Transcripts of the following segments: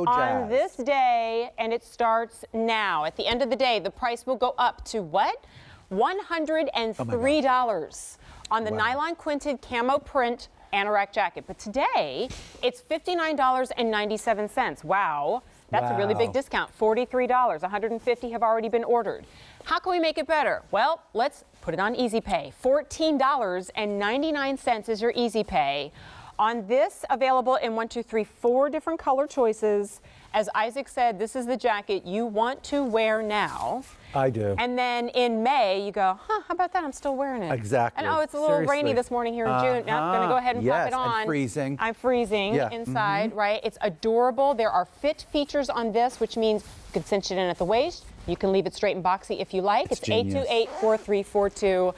jazz. On this day, and it starts now. At the end of the day, the price will go up to what? $103 on the Nylon Quilted Camo Print Anorak jacket. But today, it's $59.97. Wow. That's a really big discount. $43, 150 have already been ordered. How can we make it better? Well, let's put it on Easy Pay. $14.99 is your Easy Pay. On this, available in 4 different color choices. As Isaac said, this is the jacket you want to wear now. I do. And then in May, you go, how about that? I'm still wearing it. Exactly. And it's a little rainy this morning here in June. Now I'm going to go ahead and pop it on. And freezing. I'm freezing inside, right? It's adorable. There are fit features on this, which means you can cinch it in at the waist. You can leave it straight and boxy if you like. It's 828-4342.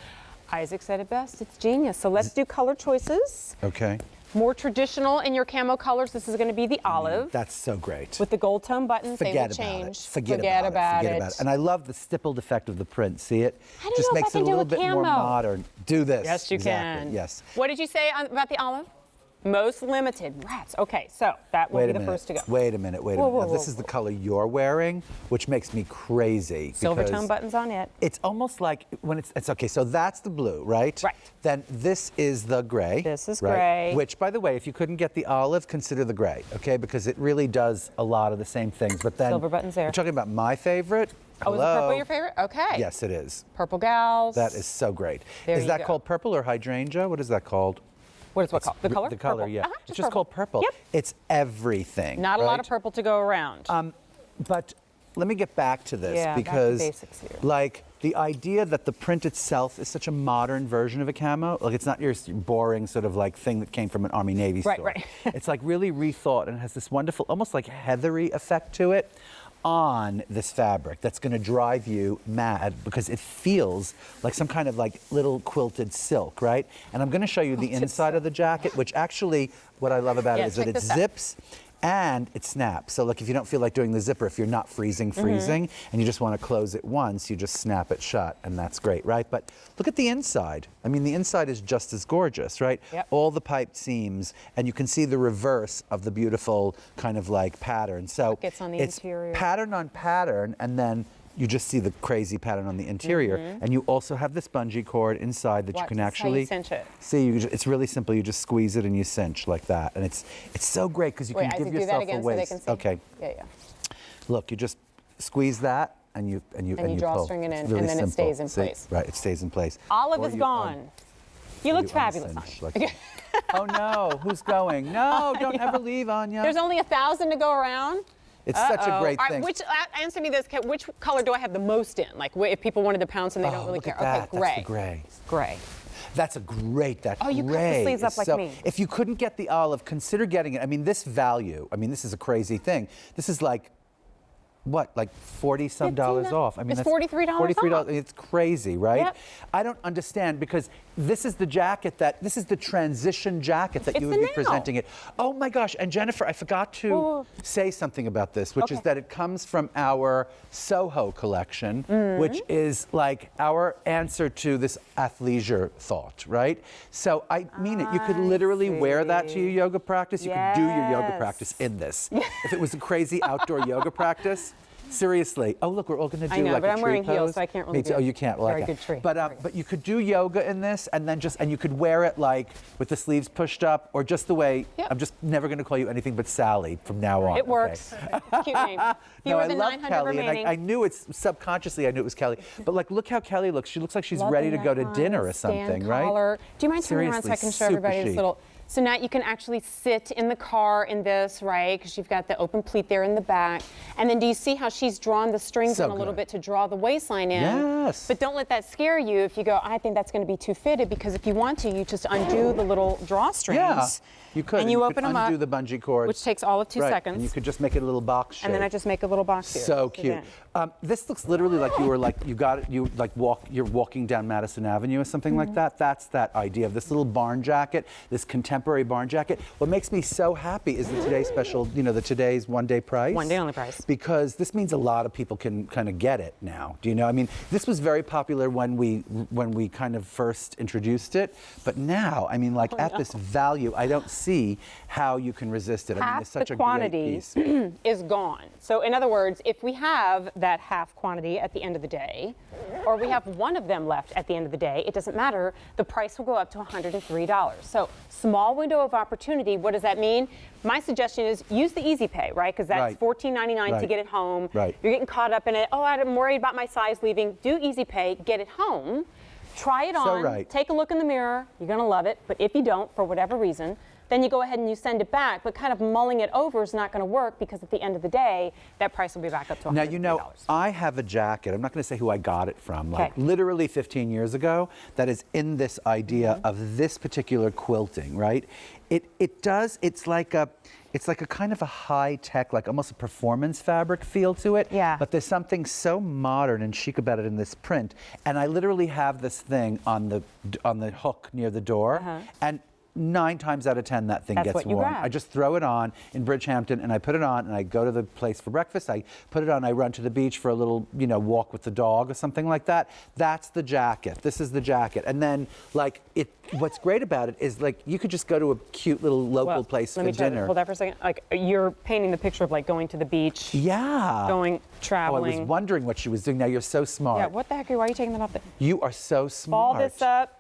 Isaac said it best. It's genius. So let's do color choices. Okay. More traditional in your camo colors. This is going to be the olive. That's so great. With the gold tone buttons, Forget they will about change. it. Forget about it. And I love the stippled effect of the print. See it? Just makes it a little bit more modern. Do this. Yes, you can. Yes. What did you say about the olive? Most limited. Rats. Okay, so that will be the first to go. Wait a minute. Now, this is the color you're wearing, which makes me crazy. Silver tone buttons on it. It's almost like when it's okay. So that's the blue, right? Right. Then this is the gray. This is right? gray. Which, by the way, if you couldn't get the olive, consider the gray, okay? Because it really does a lot of the same things. But then silver buttons there. You're talking about my favorite. Oh, is the purple your favorite? Okay. Yes, it is. Purple gals. That is so great. There is that called purple or hydrangea? What is that called? What is what called? The color? The color, purple. yeah. It's just called purple. Yep. It's everything. Not a lot of purple to go around. But let me get back to this back because, to basics here. like, the idea that the print itself is such a modern version of a camo, like it's not your boring sort of like thing that came from an Army Navy store. Right. It's like really rethought and has this wonderful, almost like heathery effect to it on this fabric that's going to drive you mad because it feels like some kind of like little quilted silk, right? And I'm going to show you the inside of the jacket, which actually what I love about it is that it zips and it snaps. So like if you don't feel like doing the zipper, if you're not freezing, and you just want to close it once, you just snap it shut and that's great, right? But look at the inside. I mean, the inside is just as gorgeous, right? Yep. All the piped seams and you can see the reverse of the beautiful kind of like pattern. So it gets on the it's interior. Pattern on pattern and then you just see the crazy pattern on the interior, and you also have this bungee cord inside that you can actually cinch it. see. It's really simple. You just squeeze it and you cinch like that, and it's so great because you can give yourself a waist. So they can see. Okay. Yeah. Look, you just squeeze that, and you draw pull. string it in, It's really and then simple. it stays in See? place. Right, it stays in place. Olive Or is you gone. You look fabulous. Oh no, who's going? No, don't ever leave, Anya. There's only 1,000 to go around. It's such a great thing. Answer me this, which color do I have the most in? Like if people wanted to pounce and they don't really look care. At that. Okay, gray. That's the gray. Gray. That's a great, you cut the sleeves up like me. If you couldn't get the olive, consider getting it. I mean, this value, this is a crazy thing. This is like, what, like $40-some off? I mean, it's $43 off. It's crazy, right? Yep. I don't understand because this is the jacket this is the transition jacket that you would be presenting it. Oh my gosh, and Jennifer, I forgot to say something about this, which is that it comes from our SOHO collection, which is like our answer to this athleisure thought, right? So I mean it. You could literally wear that to your yoga practice. You could do your yoga practice in this. If it was a crazy outdoor yoga practice, seriously. Oh, look, we're all going to do like a tree pose. but I'm wearing heels, so I can't really do it. Oh, you can't. Well, very good tree. But you could do yoga in this, and then and you could wear it like with the sleeves pushed up, or just the way. I'm just never going to call you anything but Sally from now on. It works. Cute name. No, I love Kelly, and I knew it's subconsciously. I knew it was Kelly. But like, look how Kelly looks. She looks like she's ready to go to dinner or something, right? Do you mind turning around so I can show everybody this little? So now you can actually sit in the car in this, right? Because you've got the open pleat there in the back. And then do you see how she's drawn the strings in a little bit to draw the waistline in? Yes. But don't let that scare you if you go, I think that's going to be too fitted, because if you want to, you just undo the little drawstrings. Yeah, you could. And you open them up. Undo the bungee cord. Which takes all of 2 seconds. And you could just make it a little box shape. And then I just make a little box here. So cute. This looks literally like you're walking down Madison Avenue or something like that. That's that idea of this little barn jacket, this contemporary temporary barn jacket. What makes me so happy is the today's special, you know, the today's one-day price. One day only price. Because this means a lot of people can kind of get it now. Do you know? I mean, this was very popular when we kind of first introduced it, but now, I mean, like at this value, I don't see how you can resist it. I mean, it's such a great piece. Is gone. So in other words, if we have that half quantity at the end of the day, or we have one of them left at the end of the day, it doesn't matter. The price will go up to $103. So small window of opportunity. What does that mean? My suggestion is use the Easy Pay, right? Because that's $14.99 to get it home. Right. You're getting caught up in it. Oh, I'm worried about my size leaving. Do Easy Pay, get it home, try it on, take a look in the mirror. You're going to love it. But if you don't, for whatever reason, then you go ahead and you send it back, but kind of mulling it over is not going to work because at the end of the day, that price will be back up to $100. Now, you know, I have a jacket. I'm not going to say who I got it from. Like literally 15 years ago, that is in this idea of this particular quilting, right? It's like a kind of a high-tech, like almost a performance fabric feel to it. Yeah. But there's something so modern and chic about it in this print. And I literally have this thing on the hook near the door, and 9 times out of 10 that thing gets worn. I just throw it on in Bridgehampton and I put it on and I go to the place for breakfast. I put it on, I run to the beach for a little, you know, walk with the dog or something like that. That's the jacket. This is the jacket. And then like what's great about it is like you could just go to a cute little local place for dinner. Hold that for a second. Like you're painting the picture of like going to the beach. Yeah. Going traveling. Oh, I was wondering what she was doing. Now you're so smart. Yeah, what the heck? Why are you taking that off? You are so smart. Ball this up.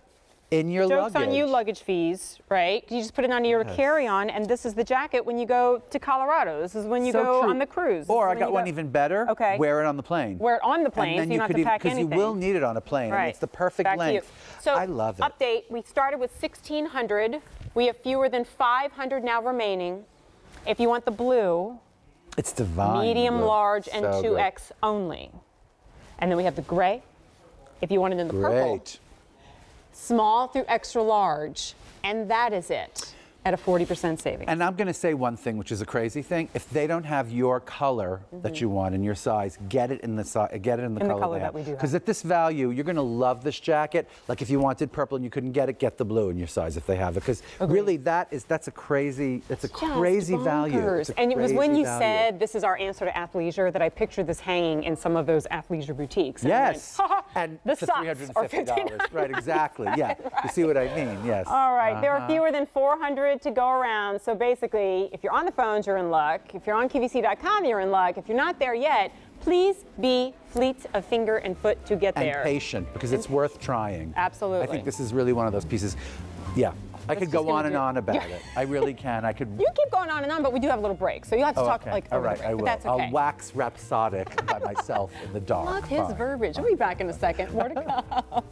In your Joke's luggage. on you, luggage fees, right? You just put it under your carry-on, and this is the jacket when you go to Colorado. This is when you go on the cruise. Or I got one even better. Okay. Wear it on the plane. Wear it on the plane, so you don't have to pack anything. Because you will need it on a plane. Right. And it's the perfect length. So, I love it. Update, we started with 1,600. We have fewer than 500 now remaining. If you want the blue, it's divine. Medium, large, and so 2X only. And then we have the gray. If you want it in the purple. Small through extra large, and that is it at a 40% savings. And I'm going to say one thing, which is a crazy thing. If they don't have your color that you want in your size, get it in the color that we do have. Because at this value, you're going to love this jacket. Like if you wanted purple and you couldn't get the blue in your size if they have it. Because really, that's a crazy value. And it was when you said this is our answer to athleisure that I pictured this hanging in some of those athleisure boutiques. And yes. and the for $350. Right, exactly. Yeah. You see what I mean? Yes. All right. There are fewer than 400 to go around. So basically, if you're on the phones, you're in luck. If you're on QVC.com, you're in luck. If you're not there yet, please be fleet of finger and foot to get there. And patient, because it's worth trying. Absolutely. I think this is really one of those pieces. Yeah. I could go on and on about it. I really can. I could. You keep going on and on, but we do have a little break, so you have to talk like over the break. I will. But that's okay. I'll wax rhapsodic by myself in the dark. Love his verbiage. We'll be back in a second. More to come.